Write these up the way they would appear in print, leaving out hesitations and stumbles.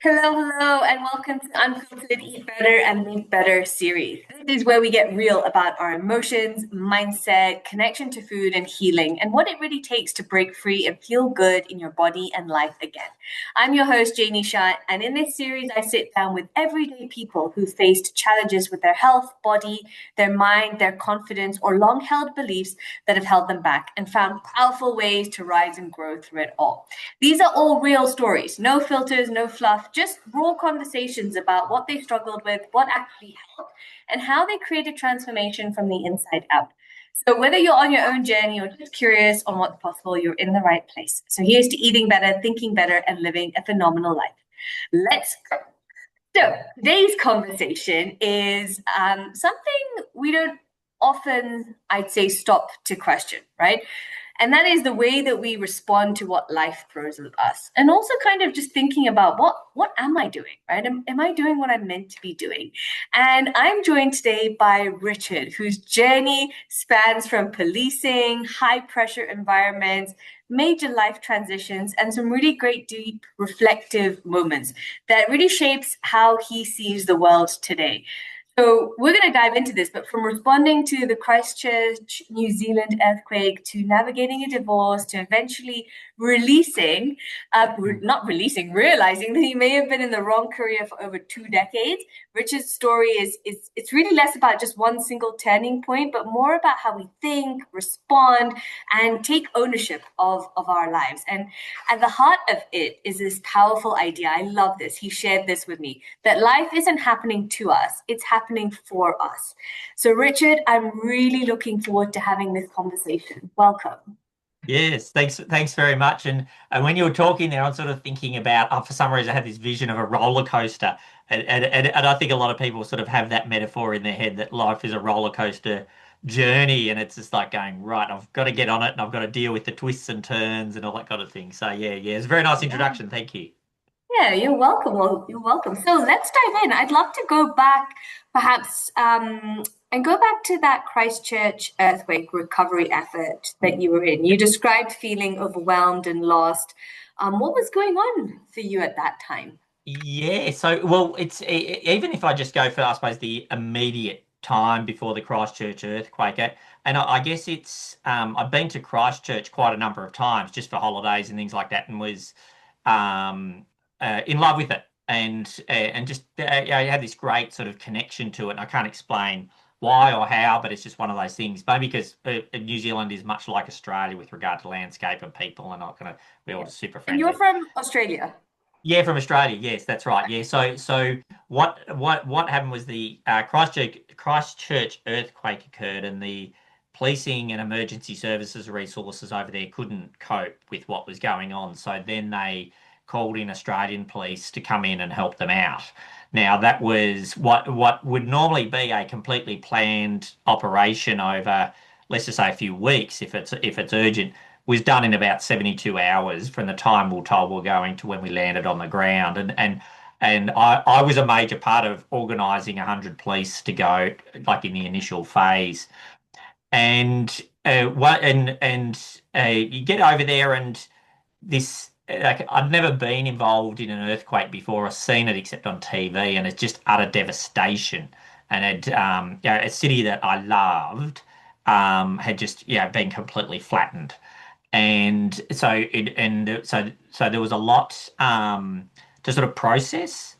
Hello, and welcome to Unfiltered Eat Better and Live Better series. This is where we get real about our emotions, mindset, connection to food, and healing, and what it really takes to break free and feel good in your body and life again. I'm your host, Janie Shah, and in this series, I sit down with everyday people who faced challenges with their health, body, their mind, their confidence, or long held beliefs that have held them back, and found powerful ways to rise and grow through it all. These are all real stories, no filters, no fluff, just raw conversations about what they struggled with, what actually helped, and how they created transformation from the inside out. So, whether you're on your own journey or just curious on what's possible, you're in the right place. So, here's to eating better, thinking better, and living a phenomenal life. Let's go. So, today's conversation is something we don't often, I'd say, stop to question, right? And that is the way that we respond to what life throws at us. And also kind of just thinking about what am I doing, right? Am I doing what I'm meant to be doing? And I'm joined today by Richard, whose journey spans from policing, high pressure environments, major life transitions, and some really great, deep, reflective moments that really shapes how he sees the world today. So we're going to dive into this, but from responding to the Christchurch, New Zealand earthquake, to navigating a divorce, to eventually realizing that he may have been in the wrong career for over 2 decades. Richard's story is it's really less about just one single turning point, but more about how we think, respond, and take ownership of our lives. And at the heart of it is this powerful idea. I love this. He shared this with me, that life isn't happening to us, it's happening for us. So, Richard, I'm really looking forward to having this conversation. Welcome. Yes, thanks very much. And when you were talking there, I'm sort of thinking about, for some reason, I had this vision of a roller coaster, and I think a lot of people sort of have that metaphor in their head that life is a roller coaster journey, and it's just like going, right, I've got to get on it, and I've got to deal with the twists and turns and all that kind of thing. So yeah, it's a very nice Yeah. introduction. Thank you. Yeah, you're welcome. Well, you're welcome. So let's dive in. I'd love to go back, perhaps, and go back to that Christchurch earthquake recovery effort that you were in. You described feeling overwhelmed and lost. What was going on for you at that time? Yeah, so well, even if I just go for, I suppose, the immediate time before the Christchurch earthquake, and I guess I've been to Christchurch quite a number of times just for holidays and things like that, and was in love with it, and just I had this great sort of connection to it, and I can't explain why or how, but it's just one of those things. Maybe because New Zealand is much like Australia with regard to landscape and people, and we're all Yeah. just super And you're friendly. from Australia. Yeah, from Australia. Yes, that's right. Yeah. So what happened was the Christchurch earthquake occurred, and the policing and emergency services resources over there couldn't cope with what was going on. So then they called in Australian police to come in and help them out. Now that was what would normally be a completely planned operation over, let's just say, a few weeks if it's urgent, was done in about 72 hours from the time we were told we were going to when we landed on the ground. And I was a major part of organising 100 police to go, like in the initial phase. And you get over there, and this, like, I'd never been involved in an earthquake before or seen it except on TV, and it's just utter devastation. And a city that I loved had just been completely flattened. And so there was a lot to sort of process.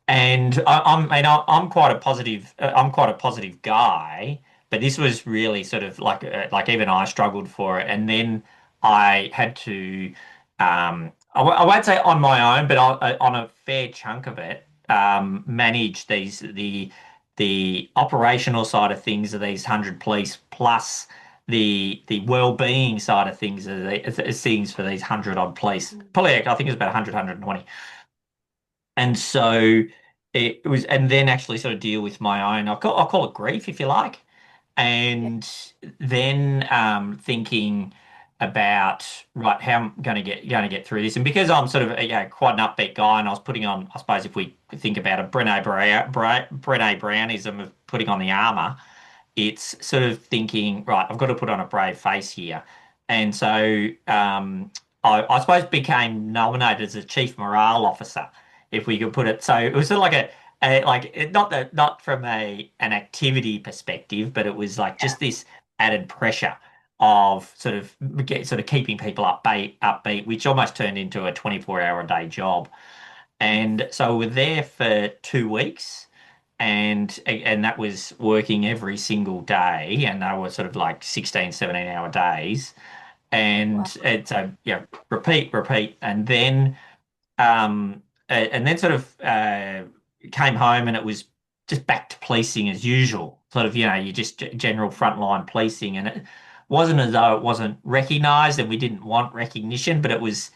And I'm quite a positive guy, but this was really sort of like even I struggled for it. And then I had to, I won't say on my own, but on a fair chunk of it, manage the operational side of things of these 100 police, plus the well-being side of things as things for these 100 odd police. Probably, I think it was about 100, and so it was, and then actually sort of deal with my own, I'll call it grief, if you like. Yeah. And then thinking about, right, how I'm going to get through this. And because I'm sort of quite an upbeat guy, and I was putting on, I suppose, if we think about a Brene Brownism of putting on the armor, it's sort of thinking, right, I've got to put on a brave face here. And so I suppose became nominated as a chief morale officer. if we could put it. So it was sort of like not from an activity perspective, but it was like Yeah. just this added pressure of sort of keeping people upbeat, which almost turned into a 24-hour a day job. And so we're there for 2 weeks, and that was working every single day, and they were sort of like 16, 17-hour days. Wow. And so repeat, and then sort of came home, and it was just back to policing as usual. Sort of, you just general frontline policing, and it wasn't as though it wasn't recognised, and we didn't want recognition, but it was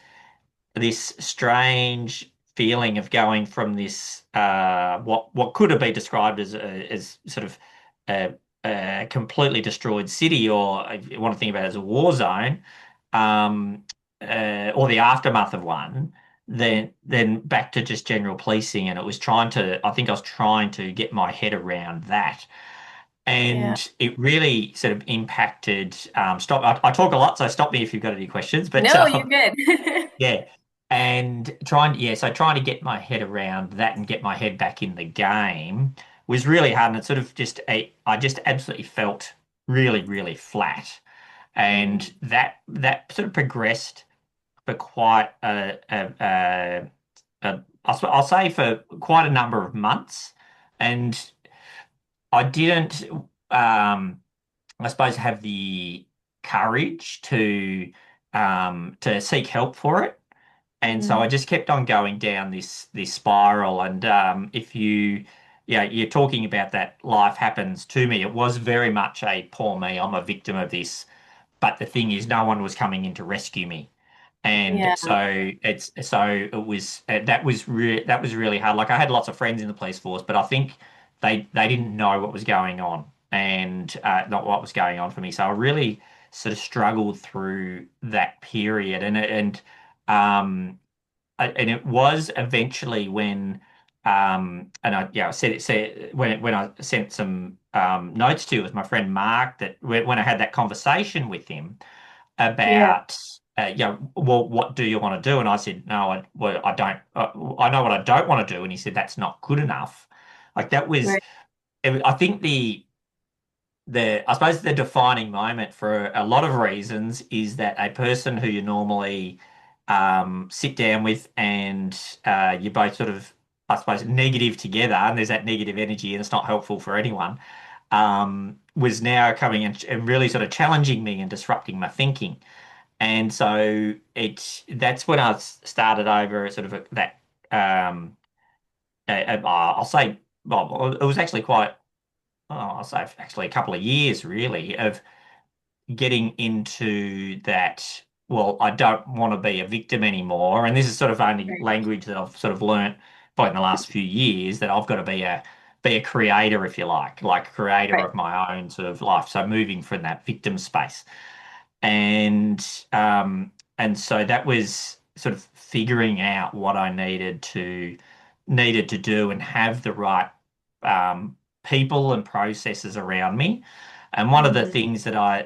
this strange feeling of going from this what could have been described as sort of a completely destroyed city, or if you want to think about it as a war zone, um, or the aftermath of one, then back to just general policing. And it was I think I was trying to get my head around that. Yeah. And it really sort of impacted. I talk a lot, so stop me if you've got any questions. But No, you're good. yeah. So trying to get my head around that and get my head back in the game was really hard. And it sort of I just absolutely felt really, really flat. Mm. And that sort of progressed for quite I'll say for quite a number of months. And I didn't, I suppose, have the courage to seek help for it. And so I Mm. just kept on going down this spiral. And if you're talking about that life happens to me, it was very much a poor me, I'm a victim of this. But the thing is, no one was coming in to rescue me. And Yeah. that was really hard. Like, I had lots of friends in the police force, but I think they didn't know what was going on, and not what was going on for me. So I really sort of struggled through that period. Um and it was eventually when and I yeah I said when I sent some notes to with my friend Mark, that when I had that conversation with him Yeah. about well, what do you want to do? And I said, no, I don't. I know what I don't want to do. And he said, that's not good enough. Like, that was, Right. I think I suppose the defining moment for a lot of reasons is that a person who you normally sit down with, and you both sort of, I suppose, negative together, and there's that negative energy, and it's not helpful for anyone, was now coming and really sort of challenging me and disrupting my thinking. And so that's when I started over sort of that, I'll say, well, it was actually I'll say actually a couple of years really of getting into that. Well, I don't want to be a victim anymore. And this is sort of only Right. language that I've sort of learnt probably in the last few years, that I've got to be a creator, if you like a creator Right. of my own sort of life. So moving from that victim space. And and so that was sort of figuring out what I needed to do, and have the right people and processes around me. And one of the Mm. things that I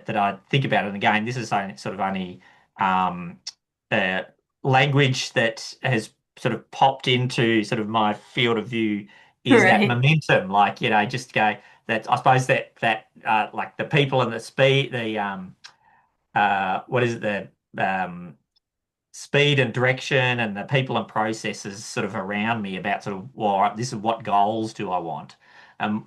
think about, and again, this is only um, uh, language that has sort of popped into sort of my field of view, is that Right. momentum. Like, just go, that I suppose that like the people and the speed, what is it, the speed and direction, and the people and processes sort of around me, about sort of, well, this is what goals do I want. Hmm.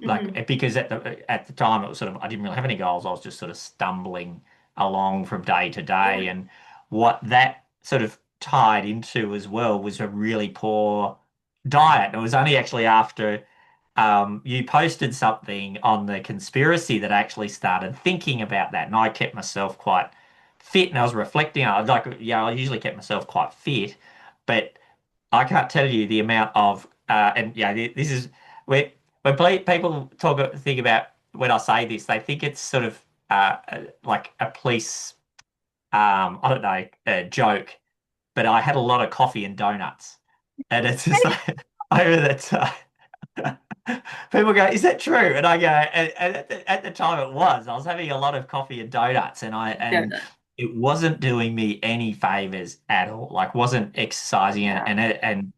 Because at the time, it was sort of, I didn't really have any goals. I was just sort of stumbling along from day to Yeah. day. And what that sort of tied into as well was a really poor diet. It was only actually after you posted something on the conspiracy that I actually started thinking about that. And I kept myself quite fit, and I was reflecting. I usually kept myself quite fit, but I can't tell you the amount of, and this is where when people think about, when I say this, they think it's sort of like a police, I don't know, a joke, but I had a lot of coffee and donuts. And it's just like, over that time. People go, "Is that true?" And I go, and at the time it was. I was having a lot of coffee and donuts, and Donut. it wasn't doing me any favors at all. Like, wasn't exercising, Yeah. and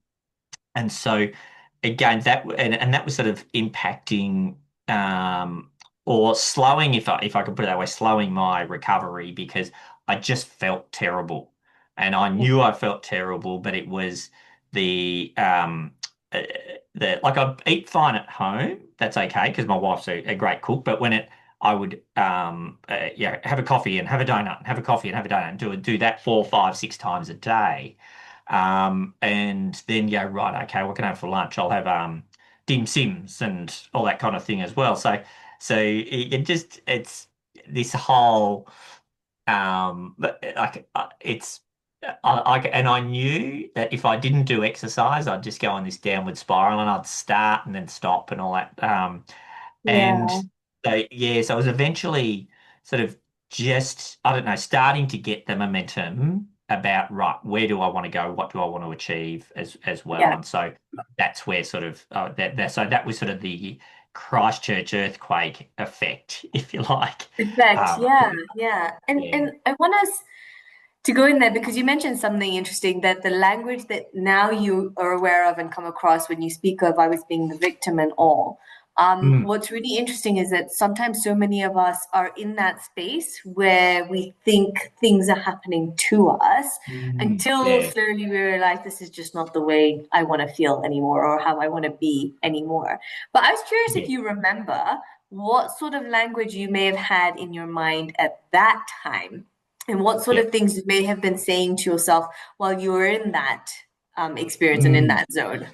And so again, and that was sort of impacting or slowing, if I could put it that way, slowing my recovery because I just felt terrible. And I knew I felt terrible, but it was the uh, like I eat fine at home. That's okay because my wife's a great cook. But when it I would yeah, have a coffee and have a donut and have a coffee and have a donut and do that 4, 5, 6 times a day. And then go, right, okay, what can I have for lunch? I'll have dim sims and all that kind of thing as well. So it's this whole like it's and I knew that if I didn't do exercise, I'd just go on this downward spiral and I'd start and then stop and all that. And Yeah. so yeah, so I was eventually sort of just, I don't know, starting to get the momentum about, right, where do I want to go? What do I want to achieve as well? Yeah. And so that's where sort of so that was sort of the Christchurch earthquake effect, if you like. Effect. Um, Yeah. Yeah. yeah. And I want us to go in there because you mentioned something interesting that the language that now you are aware of and come across when you speak of I was being the victim and all. Mm, What's really interesting is that sometimes so many of us are in that space where we think things are happening to us until yeah. slowly we realize this is just not the way I want to feel anymore or how I want to be anymore. But I was curious if Yeah. you remember what sort of language you may have had in your mind at that time and what sort Yeah. of things you may have been saying to yourself while you were in that experience and in Mm. that zone.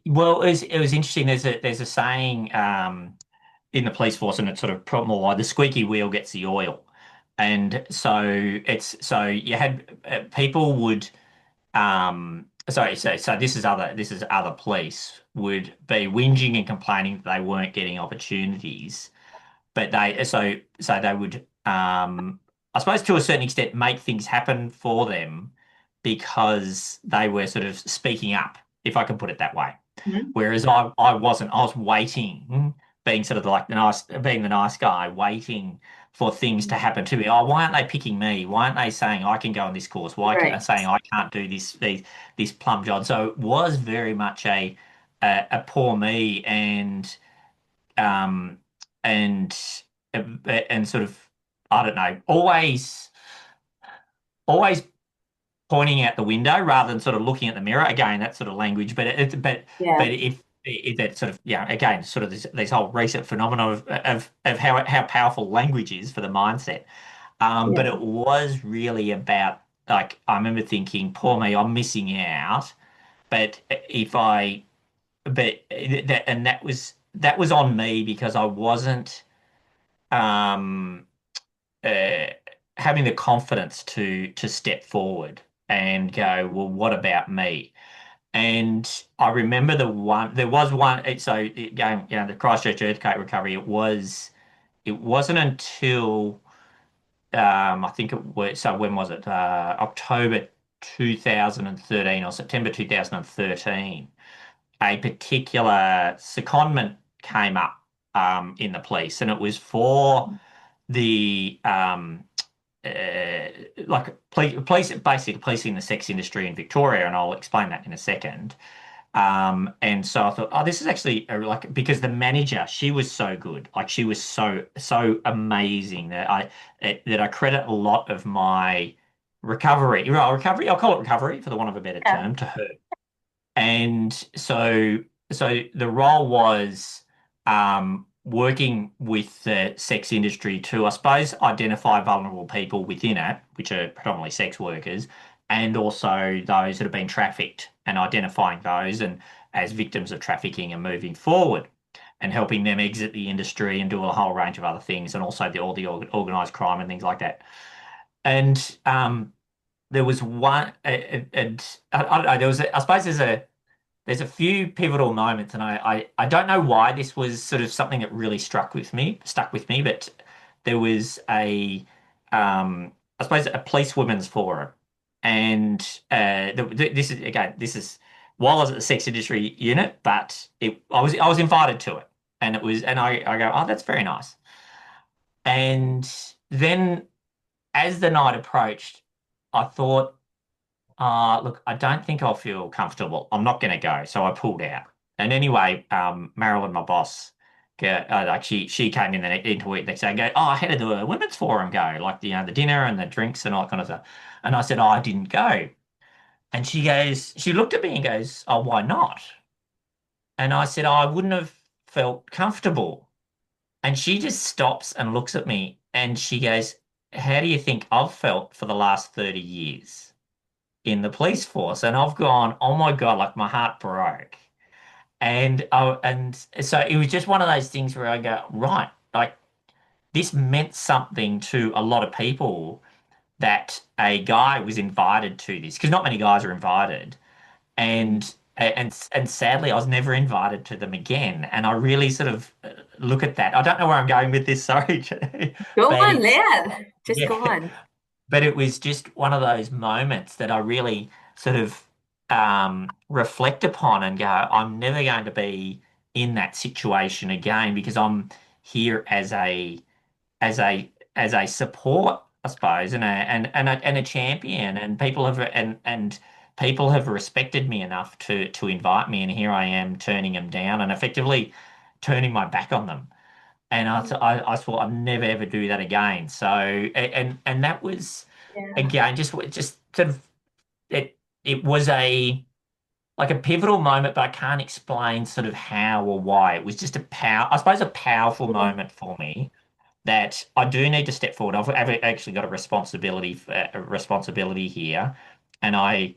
Well, it was interesting. There's a saying in the police force, and it's sort of more like the squeaky wheel gets the oil. And so you had people would sorry, so this is other police would be whinging and complaining that they weren't getting opportunities, but they would I suppose to a certain extent make things happen for them because they were sort of speaking up, if I can put it that way. Mhm. Whereas I wasn't. I was waiting, being sort of like being the nice guy, waiting for things to happen to me. Oh, why aren't they picking me? Why aren't they saying I can go on this course? Why can't Right. they saying I can't do this plum job? So it was very much a poor me um and and sort of, I don't know, always pointing out the window rather than sort of looking at the mirror. Again, that sort of language, but Yeah. if that sort of, yeah, again, sort of this whole recent phenomenon of how powerful language is for the mindset. But Yeah. it was really about, like, I remember thinking, poor me, I'm missing out. But if I but that and that was on me because I wasn't um uh, having the confidence to step forward and go, well, what about me? And I remember there was one. Going, the Christchurch earthquake recovery. It wasn't until I think it was. So when was it? October 2013 or September 2013. A particular secondment came up in the police, and it was for the uh, like police, basically policing the sex industry in Victoria, and I'll explain that in a second. And so I thought, oh, this is actually like, because the manager, she was so good, like she was so amazing that I credit a lot of my recovery. I'll call it recovery for the want of a better Yeah. term, to her. And so the role was working with the sex industry to, I suppose, identify vulnerable people within it, which are predominantly sex workers, and also those that have been trafficked, and identifying those and as victims of trafficking and moving forward and helping them exit the industry and do a whole range of other things, and also all the organized crime and things like that. And there was one, and I don't know, I suppose there's a few pivotal moments, and I don't know why this was sort of something that really stuck with me, but there was I suppose a police women's forum, and this is while I was at the sex industry unit, but I was invited to it, and I go, oh, that's very nice. And then as the night approached, I thought, Look, I don't think I'll feel comfortable. I'm not going to go. So I pulled out. And anyway, Marilyn, my boss, like she came in into it next day and go, oh, I had to do a women's forum go, like, the dinner and the drinks and all that kind of stuff. And I said, oh, I didn't go. And she looked at me and goes, oh, why not? And I said, oh, I wouldn't have felt comfortable. And she just stops and looks at me and she goes, how do you think I've felt for the last 30 years in the police force? And I've gone, oh my God, like my heart broke. And so it was just one of those things where I go, right, like this meant something to a lot of people that a guy was invited to this, because not many guys are invited. And sadly, I was never invited to them again. And I really sort of look at that. I don't know where I'm going with this, sorry, Go but on, it's yeah. Just yeah, go on. but it was just one of those moments that I really sort of reflect upon and go, I'm never going to be in that situation again because I'm here as a support, I suppose, and a champion, and people have respected me enough to invite me, and here I am turning them down and effectively turning my back on them. And I thought I'd never ever do that again. So and that was Yeah. again just sort of it was a like a pivotal moment, but I can't explain sort of how or why. It was just I suppose a powerful Yeah. moment for me that I do need to step forward. I've actually got a responsibility here, and I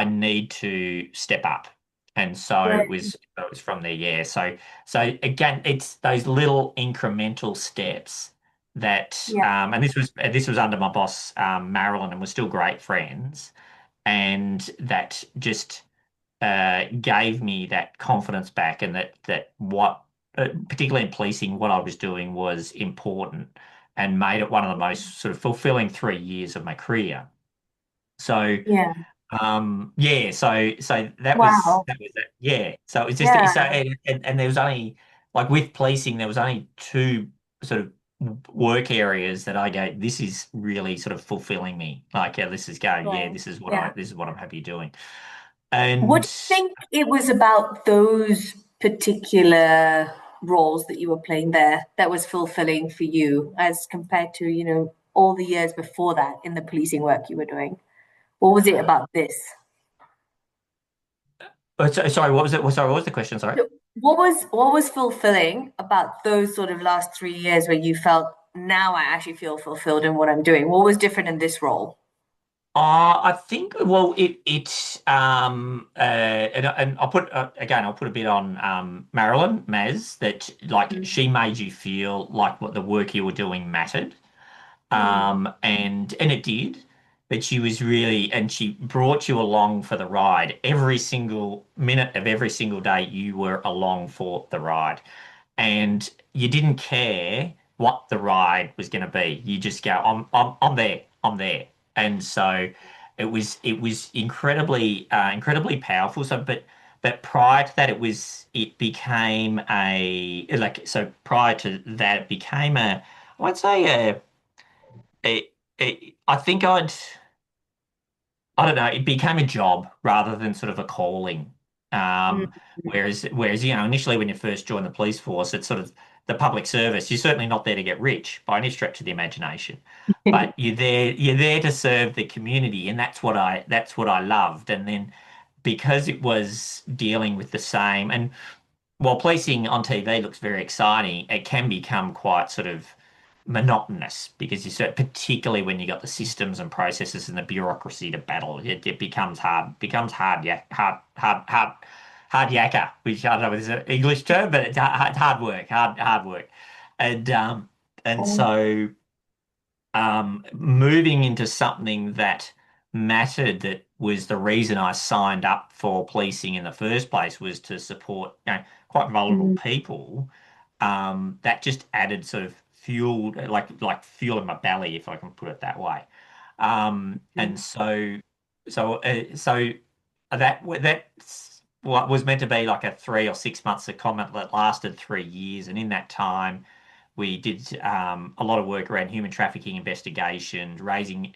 need to step up. And so Yeah. it was from there, yeah. So again, it's those little incremental steps that Yeah. and this was under my boss Marilyn, and we're still great friends, and that just gave me that confidence back, and that what particularly in policing, what I was doing was important and made it one of the most sort of fulfilling 3 years of my career. So Yeah. yeah, so that was Wow. that was it. Yeah. So it was just so Yeah. and there was only like with policing, there was only two sort of work areas that I go, this is really sort of fulfilling me. Like, yeah, this is going, yeah, Right. Yeah. this is what I'm happy doing. What And do you think it was about those particular roles that you were playing there that was fulfilling for you as compared to, all the years before that in the policing work you were doing? What was it about this? sorry, what was it? Sorry, what was the question? Sorry. So what was fulfilling about those sort of last 3 years where you felt now I actually feel fulfilled in what I'm doing? What was different in this role? I think well and I'll put a bit on Marilyn Maz that like Mm, she made you feel like what the work you were doing mattered. mm, And it did, but she was really and she brought you along for the ride. Every single minute of every single day you were along for the ride. And you didn't care what the ride was going to be. You just go, I'm there, I'm there. And so it was incredibly powerful. So, but prior to that, it became a like so prior to that, it became I'd say I think I don't know, it became a job rather than sort of a calling. mm. Whereas, initially when you first join the police force, it's sort of the public service. You're certainly not there to get rich by any stretch of the imagination, but you're there to serve the community, and that's what I loved. And then because it was dealing with the same, and while policing on TV looks very exciting, it can become quite sort of monotonous because particularly when you got the systems and processes and the bureaucracy to battle, it becomes hard, yeah, hard yakka, which I don't know if it's an English term, but it's hard work, hard work, and um, and Oh, so moving into something that mattered, that was the reason I signed up for policing in the first place, was to support, quite vulnerable mm, people. That just added sort of fuel, like fuel in my belly, if I can put it that way. And mm, so that's what was meant to be like a 3 or 6 months of comment that lasted 3 years, and in that time We did a lot of work around human trafficking investigation, raising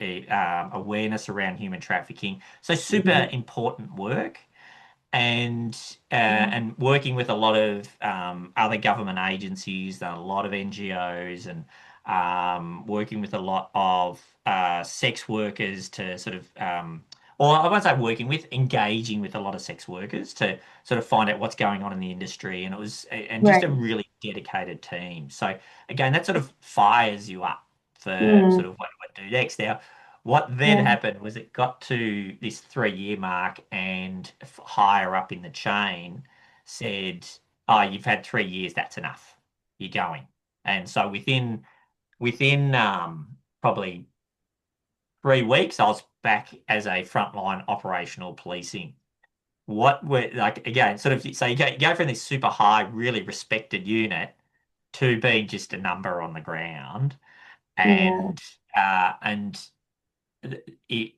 awareness around human trafficking. So super Mm. important work, and working with a lot of other government agencies, and a lot of NGOs, and working with a lot of sex workers to sort of, or I won't say working with, engaging with a lot of sex workers to sort of find out what's going on in the industry, and it was and just a Right. really dedicated team. So again, that sort of fires you up for sort Mm. of what to do next. Now, what then Yeah. happened was it got to this 3 year mark, and higher up in the chain said, "Oh, you've had 3 years. That's enough. You're going." And so within probably 3 weeks, I was back as a frontline operational policing. What were like again, sort of so you go from this super high, really respected unit to being just a number on the ground, Yeah. and it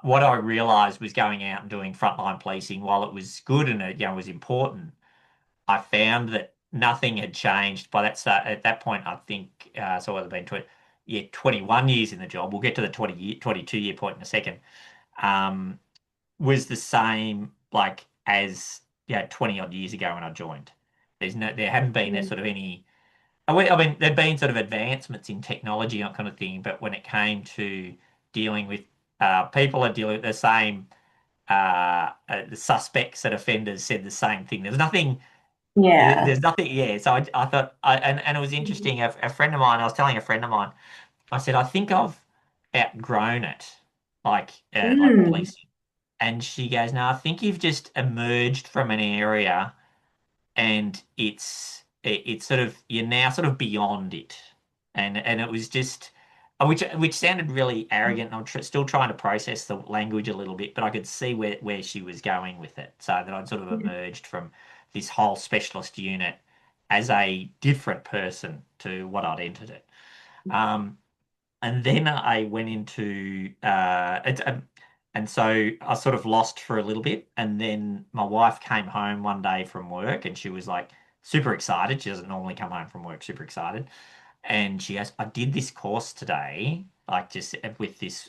what I realized was going out and doing frontline policing, while it was good and it, was important, I found that nothing had changed by that start. At that point, I think so. I've been 21 years in the job. We'll get to the 22 year point in a second. Um, was the same like as 20 odd years ago when I joined. There hadn't been that Mm. sort of any. I mean, there'd been sort of advancements in technology and that kind of thing, but when it came to dealing with people are dealing with the same, the suspects and offenders said the same thing. There was nothing, Yeah. there's nothing, yeah. So I thought, and it was interesting. A friend of mine, I was telling a friend of mine, I said, I think I've outgrown it, like Mm. policing. And she goes, no, I think you've just emerged from an area, and it's sort of you're now sort of beyond it, and it was just which sounded really arrogant, and I'm still trying to process the language a little bit, but I could see where she was going with it, so that I'd sort of Yeah. emerged from this whole specialist unit as a different person to what I'd entered it. And then I went into and so I sort of lost for a little bit. And then my wife came home one day from work, and she was like super excited. She doesn't normally come home from work super excited. And she goes, I did this course today, like just with this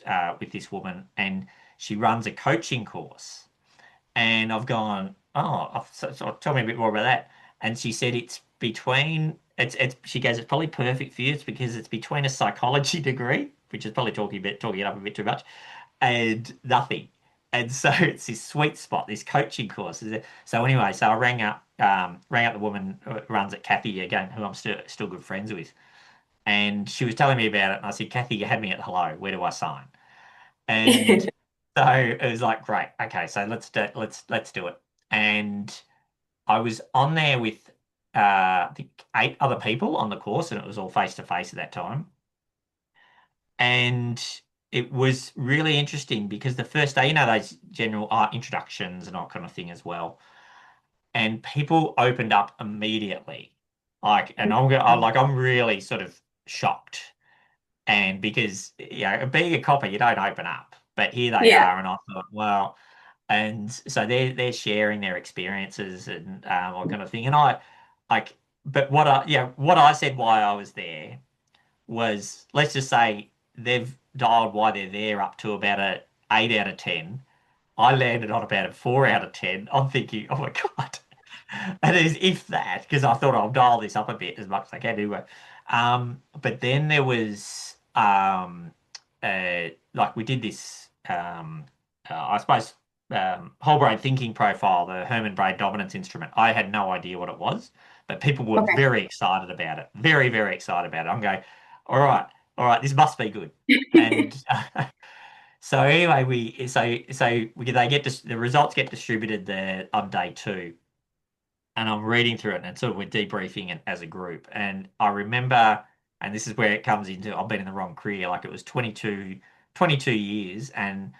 woman, and she runs a coaching course. And I've gone, oh, so tell me a bit more about that. And she said she goes, it's probably perfect for you. It's because it's between a psychology degree, which is probably talking it up a bit too much, and nothing. And so it's this sweet spot, this coaching course. So anyway, so I rang up the woman who runs it, Kathy, again, who I'm still good friends with. And she was telling me about it, and I said, Kathy, you had me at hello. Where do I sign? And so it was like, great, okay, so let's do it. And I was on there with I think 8 other people on the course, and it was all face to face at that time. And it was really interesting because the first day, those general introductions and all kind of thing as well. And people opened up immediately, and I'm really sort of shocked. And because, being a copper, you don't open up, but here they Yeah. are, and I thought, well, and so they're sharing their experiences and all kind of thing. And I like, but what I said why I was there was, let's just say they've dialed why they're there up to about a 8 out of 10. I landed on about a 4 out of 10. I'm thinking, oh my God. And it is if that, because I thought I'll dial this up a bit as much as I can anyway. But then there was like we did this I suppose whole brain thinking profile, the Herman brain dominance instrument. I had no idea what it was, but people were Okay. very excited about it. Very, very excited about it. I'm going, all right, all right, this must be good. And so anyway, they the results get distributed there on day 2, and I'm reading through it, and sort of we're debriefing it as a group. And I remember, and this is where it comes into, I've been in the wrong career. Like, it was 22 years, and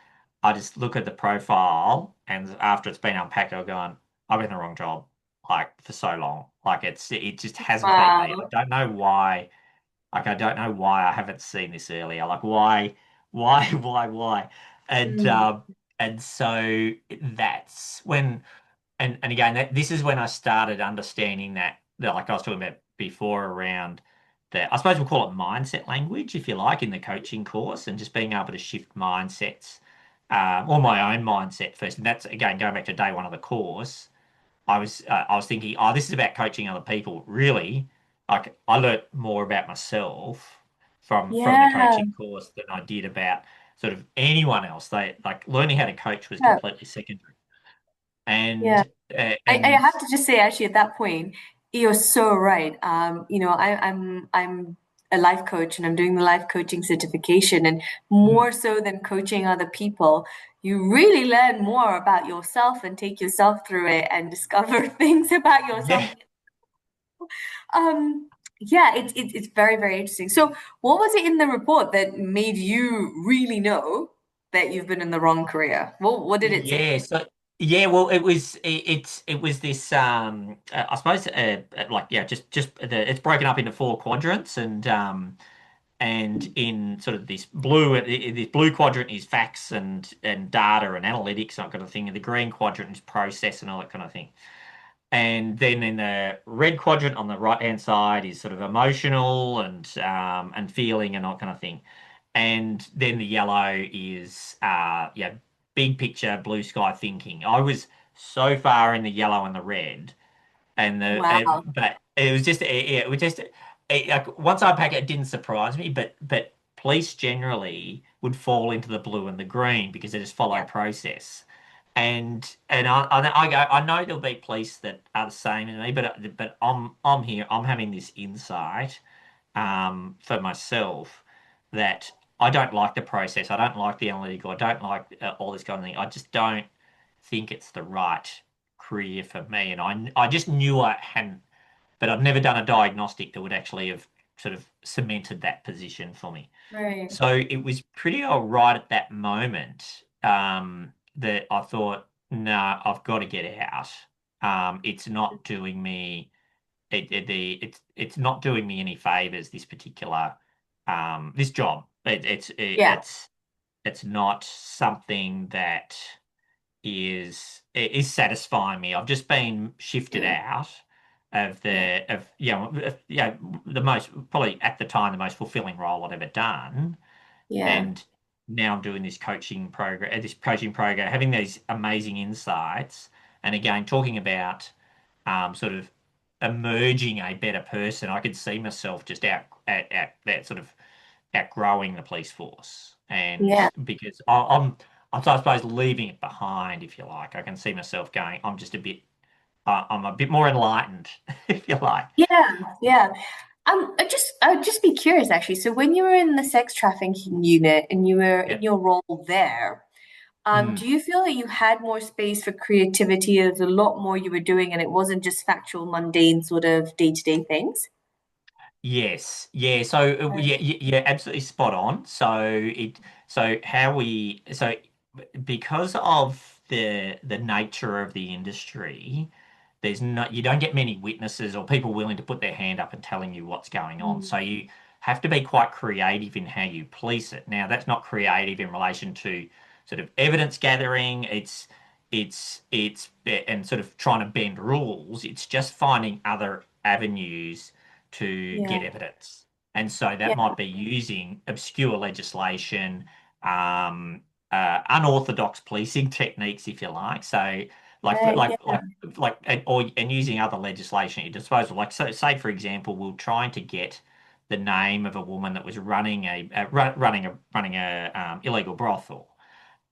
I just look at the profile, and after it's been unpacked, I've gone, I've been in the wrong job, like, for so long. Like, it just hasn't been me. I Wow. don't know why. Like, I don't know why I haven't seen this earlier. Like, why, why? And Mm. um, and so that's when. And again, this is when I started understanding that, like I was talking about before, around I suppose we'll call it mindset language, if you like, in the coaching course, and just being able to shift mindsets, or my own mindset first. And that's again going back to day one of the course. I was thinking, oh, this is about coaching other people. Really, like I learnt more about myself from the Yeah, coaching course than I did about sort of anyone else. They like learning how to coach was yeah, completely secondary. yeah. And I and have to just say, actually, at that point, you're so right. I'm a life coach and I'm doing the life coaching certification, and mm, more so than coaching other people, you really learn more about yourself and take yourself through it and discover things about yourself. yeah, Yeah, it's very, very interesting. So, what was it in the report that made you really know that you've been in the wrong career? What did it say? yeah. So yeah, well, it was this I suppose like yeah, it's broken up into four quadrants, and in sort of this blue quadrant is facts and data and analytics, that kind of thing, and the green quadrant is process and all that kind of thing. And then in the red quadrant on the right hand side is sort of emotional and feeling and all that kind of thing. And then the yellow is yeah, big picture, blue sky thinking. I was so far in the yellow and the red, Wow. but it was just it was just like, once I unpack it, it didn't surprise me. But police generally would fall into the blue and the green because they just follow Yeah. process. And I go, I know there'll be police that are the same as me, but I'm here. I'm having this insight for myself that I don't like the process. I don't like the analytical. I don't like all this kind of thing. I just don't think it's the right career for me. And I just knew I hadn't, but I've never done a diagnostic that would actually have sort of cemented that position for me. Right. So it was pretty all right at that moment that I thought, no, I've got to get out. It's not doing me it's not doing me any favors, this particular this job. Yeah. It's not something that is satisfying me. I've just been shifted Yeah. out of Yeah. the most, probably at the time, the most fulfilling role I'd ever done. Yeah. And now I'm doing this coaching program, having these amazing insights, and again talking about sort of emerging a better person. I could see myself just at that sort of outgrowing the police force, and Yeah. because I suppose leaving it behind, if you like. I can see myself going. I'm a bit more enlightened, if you like. Yeah. Yeah. I'd just be curious actually. So when you were in the sex trafficking unit and you were Yeah. in your role there, Mm. do you feel that you had more space for creativity? There's a lot more you were doing, and it wasn't just factual, mundane sort of day-to-day things? Yes, yeah. So yeah, absolutely spot on. So because of the nature of the industry, you don't get many witnesses or people willing to put their hand up and telling you what's going on. Mm. So you have to be quite creative in how you police it. Now, that's not creative in relation to sort of evidence gathering. It's and sort of trying to bend rules. It's just finding other avenues to Yeah. get evidence. And so that Yeah. might be using obscure legislation, unorthodox policing techniques, if you like. So like for, Right. Yeah. and using other legislation at your disposal. Like so, say for example, we're trying to get the name of a woman that was running a illegal brothel,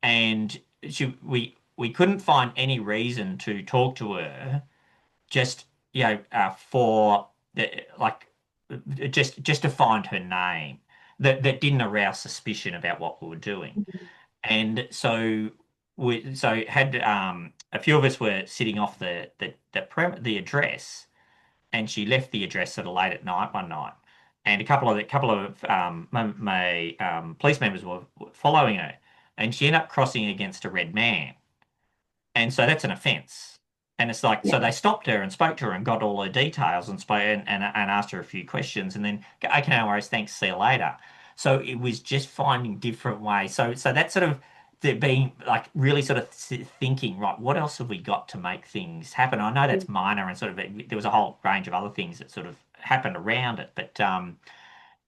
and we couldn't find any reason to talk to her just for like just to find her name that didn't arouse suspicion about what we were doing. Mhm. And so we so had a few of us were sitting off the address, and she left the address sort of late at night one night, and a couple of my police members were following her, and she ended up crossing against a red man, and so that's an offence. And it's like, Yeah. so they stopped her and spoke to her and got all her details and spoke and asked her a few questions and then, okay, no worries, thanks, see you later. So it was just finding different ways. So that's sort of being like really sort of thinking, right, what else have we got to make things happen? I know that's minor and sort of there was a whole range of other things that sort of happened around it, but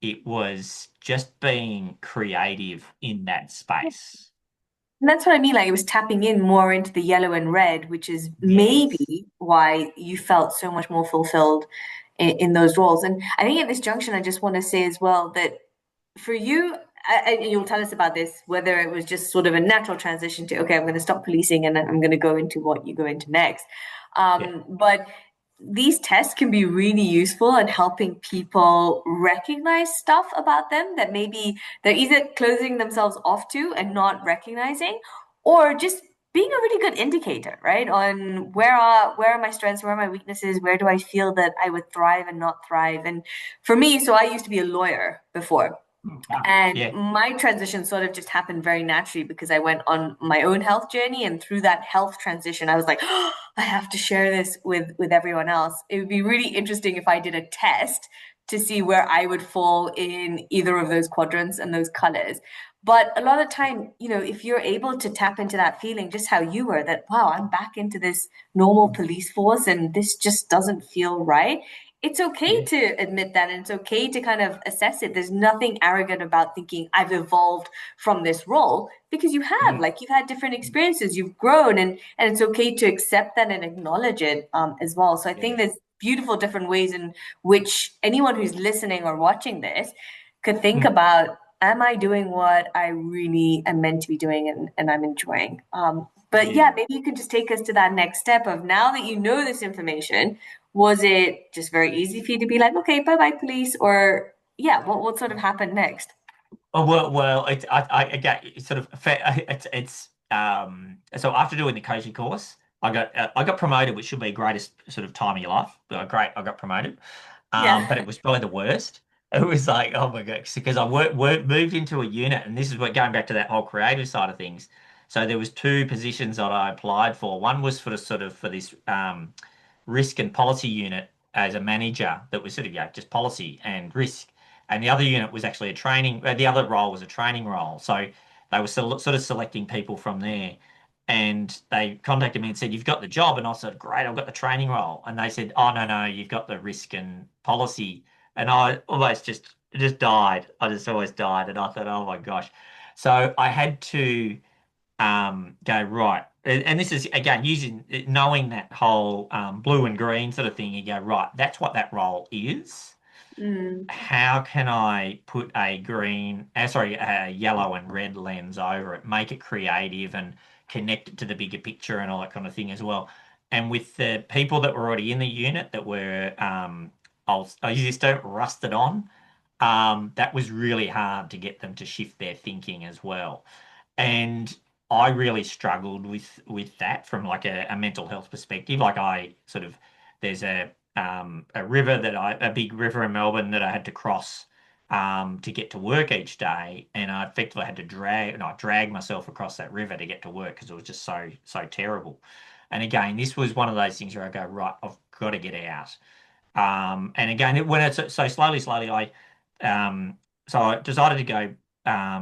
it was just being creative in that space. And that's what I mean. Like it was tapping in more into the yellow and red, which is Yes. maybe why you felt so much more fulfilled in those roles. And I think at this junction, I just want to say as well that for you, and you'll tell us about this, whether it was just sort of a natural transition to, okay, I'm going to stop policing and then I'm going to go into what you go into next. Yeah. But these tests can be really useful in helping people recognize stuff about them that maybe they're either closing themselves off to and not recognizing, or just being a really good indicator, right? On where are my strengths, where are my weaknesses, where do I feel that I would thrive and not thrive. And for me, so I used to be a lawyer before. Wow. And Yeah. my transition sort of just happened very naturally because I went on my own health journey, and through that health transition, I was like, oh, I have to share this with everyone else. It would be really interesting if I did a test to see where I would fall in either of those quadrants and those colors. But a lot of time, if you're able to tap into that feeling, just how you were, that wow, I'm back into this normal police force and this just doesn't feel right. It's okay Yeah. to admit that, and it's okay to kind of assess it. There's nothing arrogant about thinking I've evolved from this role, because you have, Mm. like, you've had different experiences, you've grown, and it's okay to accept that and acknowledge it as well. So I think Yeah. there's beautiful different ways in which anyone who's listening or watching this could think Mm. about, am I doing what I really am meant to be doing and I'm enjoying? But yeah, Yeah. maybe you could just take us to that next step of, now that you know this information, was it just very easy for you to be like, okay, bye bye, police? Or yeah, what sort of happened next? Oh, well, again, it's sort of so after doing the coaching course, I got promoted, which should be the greatest sort of time of your life. Great, I got promoted. But Yeah. it was probably the worst. It was like, oh my God, because I moved into a unit, and this is what, going back to that whole creative side of things. So there was two positions that I applied for. One was for the sort of for this risk and policy unit as a manager that was sort of, yeah, just policy and risk. And the other unit was actually a training, the other role was a training role. So they were sort of selecting people from there. And they contacted me and said, "You've got the job." And I said, "Great, I've got the training role." And they said, "Oh, no, no, you've got the risk and policy." And I almost just died. I just always died. And I thought, oh my gosh. So I had to go right. And this is again using knowing that whole blue and green sort of thing. You go, right, that's what that role is. Mm, How can I put a yellow and red lens over it, make it creative and connect it to the bigger picture and all that kind of thing as well. And with the people that were already in the unit that were, I'll use this term, rusted on, that was really hard to get them to shift their thinking as well. And I really struggled with that from like a mental health perspective. Like I sort of there's a river a big river in Melbourne that I had to cross to get to work each day, and I effectively had to drag myself across that river to get to work because it was just so terrible. And again, this was one of those things where I go, right, I've got to get out. And again, when it's so slowly, so I decided to go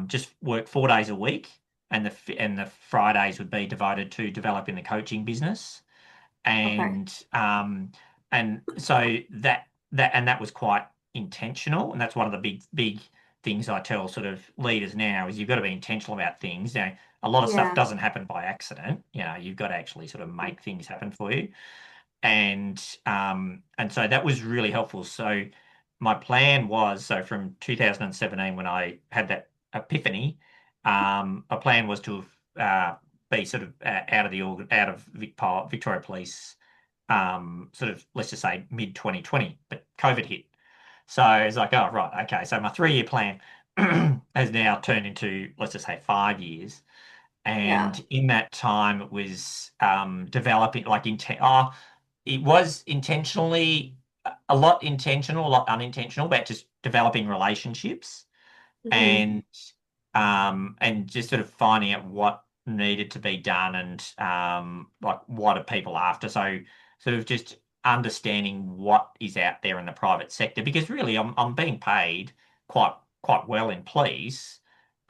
just work 4 days a week, and the Fridays would be devoted to developing the coaching business, okay. and so that was quite intentional, and that's one of the big things I tell sort of leaders now is you've got to be intentional about things. A lot of stuff Yeah. doesn't happen by accident. You've got to actually sort of make things happen for you and so that was really helpful. So my plan was so from 2017 when I had that epiphany, a plan was to be sort of out of Victoria Police, sort of let's just say mid 2020, but COVID hit. So it's like, oh right, okay. So my 3-year plan has now turned into let's just say 5 years. Yeah. And in that time, it was developing it was intentionally a lot intentional, a lot unintentional, but just developing relationships Hmm. and just sort of finding out what needed to be done and like what are people after. So sort of just understanding what is out there in the private sector because really I'm being paid quite quite well in police.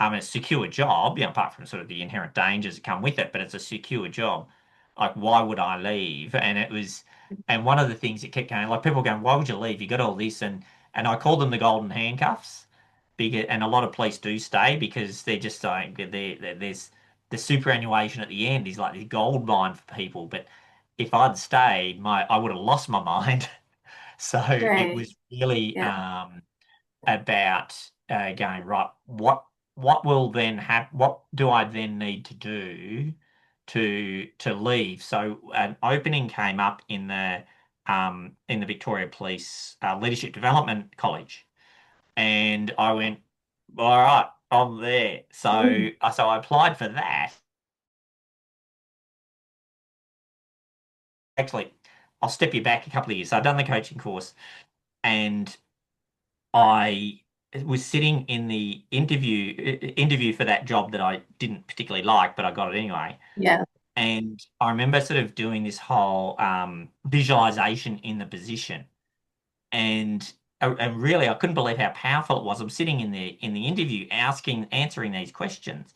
It's a secure job, apart from sort of the inherent dangers that come with it, but it's a secure job. like, why would I leave? And one of the things that kept going, like people going, why would you leave? You got all this, and I called them the golden handcuffs. And a lot of police do stay because they're just like there's the superannuation at the end is like the gold mine for people. But if I'd stayed, I would have lost my mind. So it Right. was really Yeah. about going right. What will then happen? What do I then need to do to leave? So an opening came up in the Victoria Police Leadership Development College, and I went, all right, I'm there. So I applied for that. Actually, I'll step you back a couple of years. So I've done the coaching course, and I was sitting in the interview for that job that I didn't particularly like, but I got it anyway. Yeah. And I remember sort of doing this whole visualization in the position, and really I couldn't believe how powerful it was. I'm sitting in the interview answering these questions,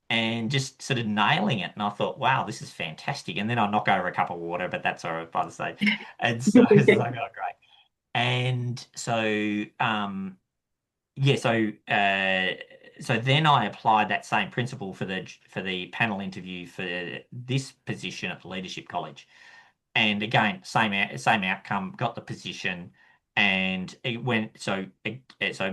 and just sort of nailing it. And I thought, wow, this is fantastic. And then I knock over a cup of water, but that's all right by the stage. And so it's like, oh, great. And so yeah, so then I applied that same principle for the panel interview for this position at the Leadership College, and again, same outcome, got the position, and it went so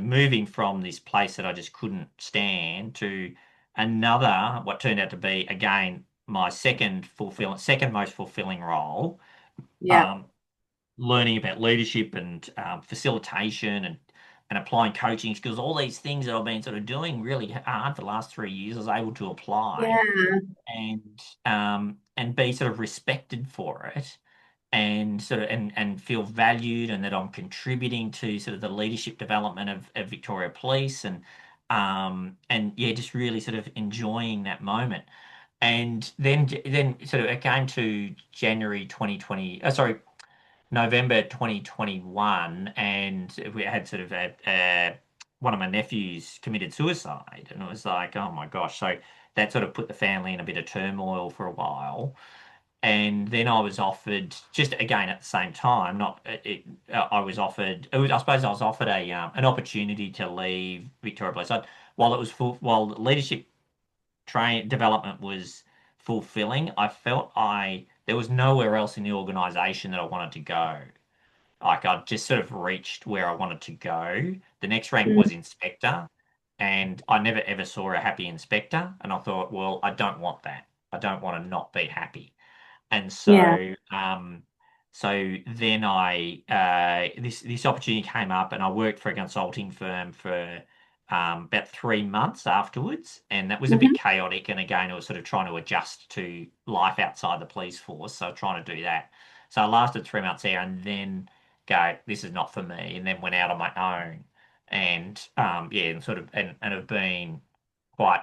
moving from this place that I just couldn't stand to another, what turned out to be again my second most fulfilling role. Yeah. Um, Learning about leadership and facilitation and applying coaching skills, all these things that I've been sort of doing really hard for the last 3 years, I was able to apply Yeah. and be sort of respected for it and and feel valued and that I'm contributing to sort of the leadership development of Victoria Police and yeah, just really sort of enjoying that moment. And then sort of it came to January 2020, sorry, November 2021, and we had sort of one of my nephews committed suicide, and it was like, oh my gosh. So that sort of put the family in a bit of turmoil for a while. And then I was offered, just again at the same time, not it, I was offered, I suppose I was offered an opportunity to leave Victoria Police. While leadership train development was fulfilling, I felt there was nowhere else in the organisation that I wanted to go. Like I'd just sort of reached where I wanted to go. The next rank was Mm. inspector, and I never ever saw a happy inspector. And I thought, well, I don't want that. I don't want to not be happy. And Yeah. so then this opportunity came up, and I worked for a consulting firm for about 3 months afterwards, and that was a bit Hmm. chaotic. And again, I was sort of trying to adjust to life outside the police force, so trying to do that. So I lasted 3 months there, and then go, this is not for me, and then went out on my own, and yeah, and sort of and have been quite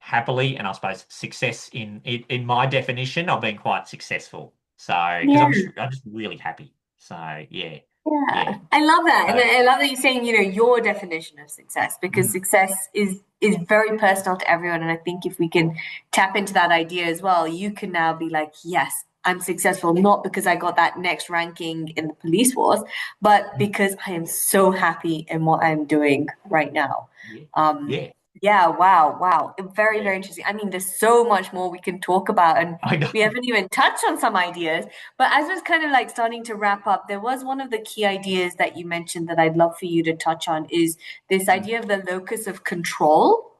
happily, and I suppose success in my definition, I've been quite successful. So because Yeah. I'm just really happy. So yeah, Yeah, yeah. I love that, and So I love that you're saying, your definition of success, because mm, success is very personal to everyone, and I think if we can tap into that idea as well, you can now be like, yes, I'm successful, not because I got that next ranking in the police force, but mm, because I am so happy in what I'm doing right now. yeah, Um, yeah, yeah, wow, wow, very, yeah. very interesting. I mean, there's so much more we can talk about, and I know. we haven't even touched on some ideas. But as was kind of like starting to wrap up, there was one of the key ideas that you mentioned that I'd love for you to touch on is this Mm, idea of the locus of control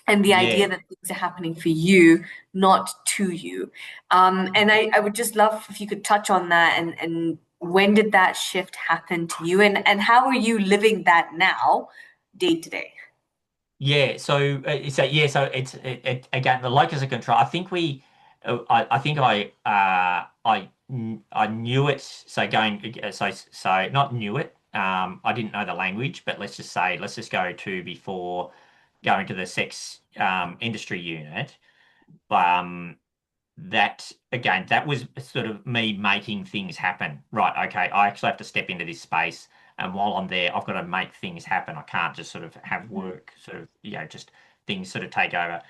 and the yeah, idea that things are happening for you, not to you. And I would just love if you could touch on that and when did that shift happen to you and how are you living that now, day to day? yeah. So again the locus of control. I think I think I knew it. So not knew it. I didn't know the language, but let's just go to before going to the sex industry unit. Um, that again, that was sort of me making things happen. Right, okay, I actually have to step into this space, and while I'm there, I've got to make things happen. I can't just sort of have work, sort of, just things sort of take over.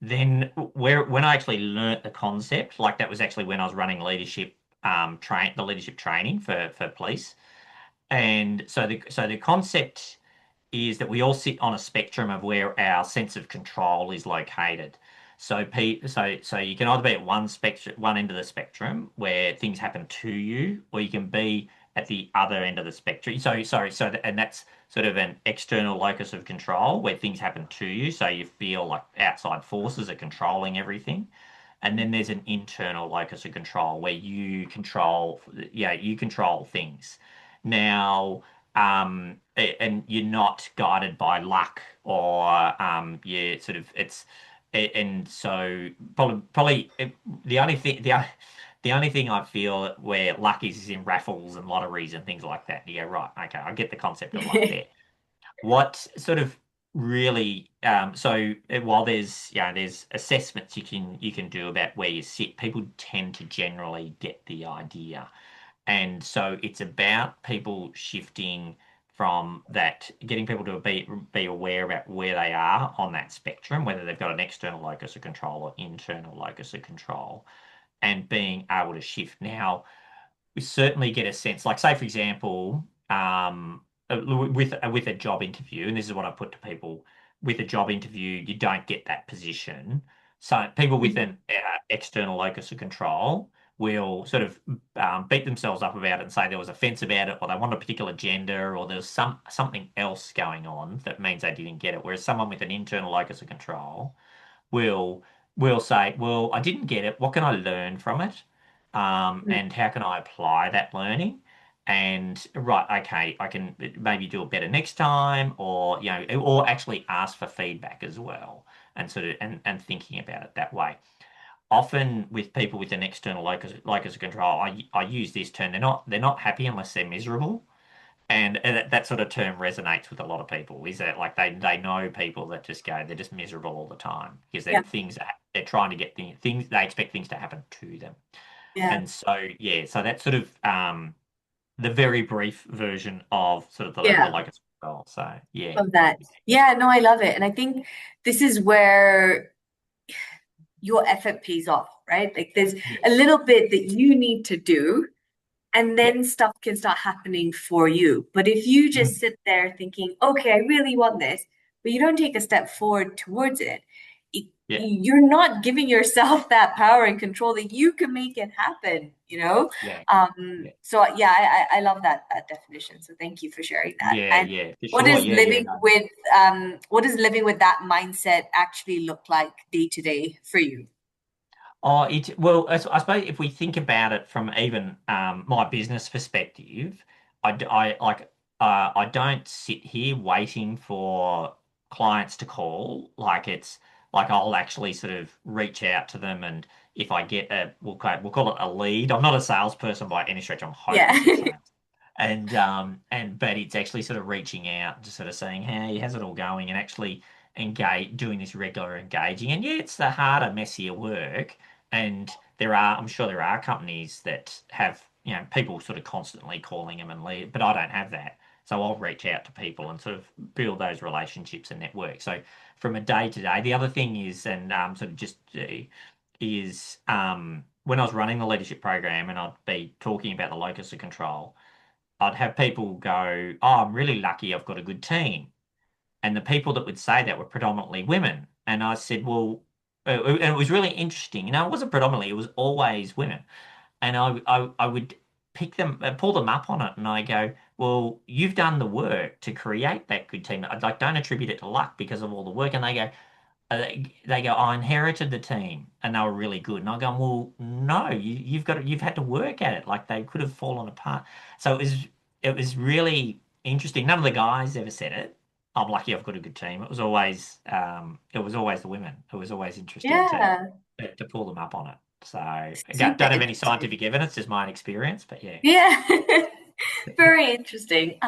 Then when I actually learnt the concept, like that was actually when I was running leadership the leadership training for police. And so the concept is that we all sit on a spectrum of where our sense of control is located. So you can either be at one end of the spectrum where things happen to you, or you can be at the other end of the spectrum. And that's sort of an external locus of control where things happen to you. So you feel like outside forces are controlling everything. And then there's an internal locus of control where you control things. Now, and you're not guided by luck or you sort of it's and so probably the only thing the only thing I feel where luck is in raffles and lotteries and things like that. You go, right, okay, I get the concept of luck there. What sort of really while there's assessments you can do about where you sit, people tend to generally get the idea. And so it's about people shifting from that, getting people to be aware about where they are on that spectrum, whether they've got an external locus of control or internal locus of control, and being able to shift. Now, we certainly get a sense, like say for example, with a job interview, and this is what I put to people, with a job interview, you don't get that position. So people with an external locus of control will sort of beat themselves up about it and say there was offense about it, or they want a particular gender, or there's something else going on that means they didn't get it. Whereas someone with an internal locus of control will will say, well, I didn't get it. What can I learn from it? And how can I apply that learning? And right, okay, I can maybe do it better next time, or or actually ask for feedback as well, and sort of and thinking about it that way. Often with people with an external locus of control, I use this term. They're not happy unless they're miserable. And that sort of term resonates with a lot of people. Is that like they know people that just go, they're just miserable all the time because Yeah, they're trying to get things, they expect things to happen to them. yeah, And so yeah, so that's sort of the very brief version of sort of the yeah. locus control. So yeah. Of that. Yeah, no, I love it. And I think this is where your effort pays off, right? Like there's a Yes. little bit that you need to do, and Yeah. then stuff can start happening for you. But if you just Mm. sit there thinking, okay, I really want this, but you don't take a step forward towards it, Yeah. you're not giving yourself that power and control that you can make it happen, you know? Yeah. Yeah. So yeah, I love that definition. So thank you for sharing that. Yeah. And Yeah. For sure. Yeah. Yeah. No. what does living with that mindset actually look like day to day for you? I suppose if we think about it from even my business perspective, I don't sit here waiting for clients to call. Like it's like I'll actually sort of reach out to them, and if I get we'll call it a lead. I'm not a salesperson by any stretch. I'm Yeah. hopeless at sales. But it's actually sort of reaching out, just sort of saying, hey, how's it all going? And actually doing this regular engaging. And yeah, it's the harder, messier work. And I'm sure there are companies that have, people sort of constantly calling them and leave, but I don't have that. So I'll reach out to people and sort of build those relationships and network. So from a day to day, the other thing is, and sort of just is when I was running the leadership program and I'd be talking about the locus of control, I'd have people go, "Oh, I'm really lucky. I've got a good team." And the people that would say that were predominantly women. And I said, well, and it was really interesting. It wasn't predominantly, it was always women. And I would pick them, pull them up on it, and I go, well, you've done the work to create that good team. I like don't attribute it to luck because of all the work. And they go, I inherited the team, and they were really good. And I go, well, no, you've had to work at it. Like they could have fallen apart. So it was really interesting. None of the guys ever said it. I'm lucky I've got a good team. It was always the women. It was always interesting to Yeah, to pull them up on it. So I don't super have any interesting. scientific evidence, just my own experience, but yeah. Yeah. Very interesting.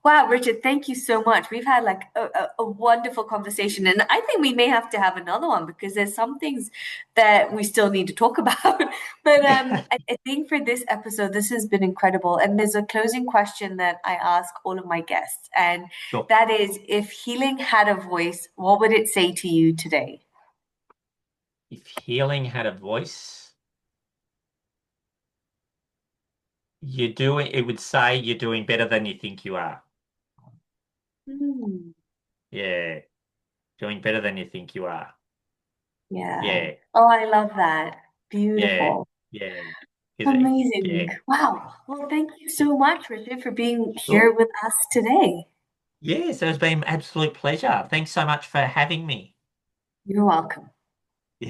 Wow, Richard, thank you so much. We've had like a wonderful conversation, and I think we may have to have another one because there's some things that we still need to talk about. But Yeah. I think for this episode, this has been incredible. And there's a closing question that I ask all of my guests, and Sure. that is, if healing had a voice, what would it say to you today? If healing had a voice, it would say you're doing better than you think you are. Hmm. Yeah, doing better than you think you are. Yeah. Yeah, Oh, I love that. yeah, Beautiful. yeah. Yeah. Amazing. Wow. Well, thank you so much, Richard, for being here Cool. with us today. Yes, it's been an absolute pleasure. Thanks so much for having me. You're welcome. Yeah.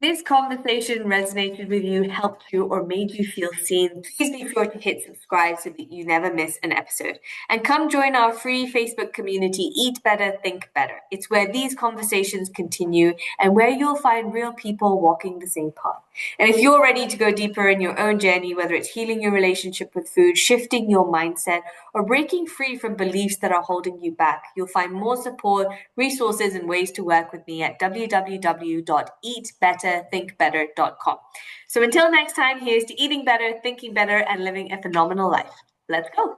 This conversation resonated with you, helped you, or made you feel seen, please be sure to hit subscribe so that you never miss an episode. And come join our free Facebook community, Eat Better, Think Better. It's where these conversations continue and where you'll find real people walking the same path. And if you're ready to go deeper in your own journey, whether it's healing your relationship with food, shifting your mindset, or breaking free from beliefs that are holding you back, you'll find more support, resources, and ways to work with me at www.eatbetterthinkbetter.com. So until next time, here's to eating better, thinking better, and living a phenomenal life. Let's go.